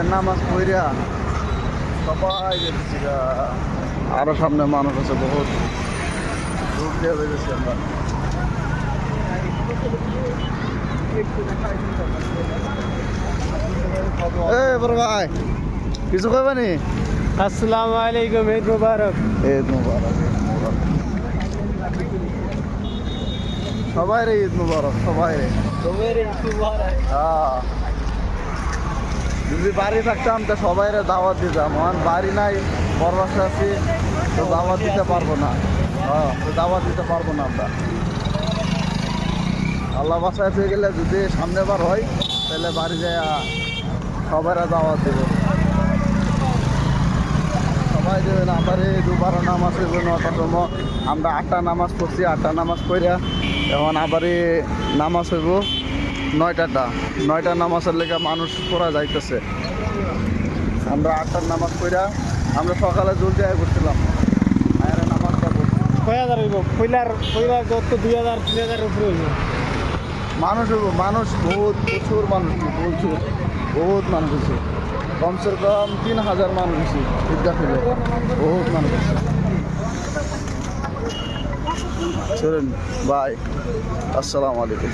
ঈদের নামাজ পড়িয়া সবাই যেতেছি আরো সামনে মানুষ আছে বহুত দূর দিয়ে বেরোছি আমরা। বড় ভাই কিছু কইবানি? আসসালামু আলাইকুম, ঈদ মুবারক। ঈদ মুবারক, ঈদ মুবারক। সবাই রে ঈদ মুবারক, সবাই রে। হ্যাঁ, যদি বাড়ি থাকতাম তো সবাই রে দাওয়াত দিতাম। আমার বাড়ি নাই, পরবাসে আছি, তো দাওয়াত দিতে পারবো না। হ্যাঁ, তো দাওয়াত দিতে পারবো না আমরা। আল্লাহ বাসায় পেয়ে গেলে যদি সামনেবার হয় তাহলে বাড়ি যায় সবাই দাওয়াত দেবো। সবাই দেবেন। আবার এই দুবার নামাজ হইব 9টার সময়। আমরা 8টা নামাজ পড়ছি, 8টা নামাজ পড়িয়া এখন আবার নামাজ হইব 9টা নামাজের লেগে মানুষ পড়া যাইতেছে। আমরা 8টার নামাজ পড়িয়া আমরা সকালে জলদি আয় করছিলাম, আয়ারে নামাজটা পড়ছি। কয় হাজার হইব? পয়লার যত 2000 3000 উপরে হইব। মানুষ হইব, মানুষ বহুত, প্রচুর মানুষ, প্রচুর বহুত মানুষ হয়েছে। কমসে কম 3000 মানুষ হয়েছে ঈদগাহ ফিরে, বহুত মানুষ হয়েছে। চলুন, বাই, আসসালামু আলাইকুম।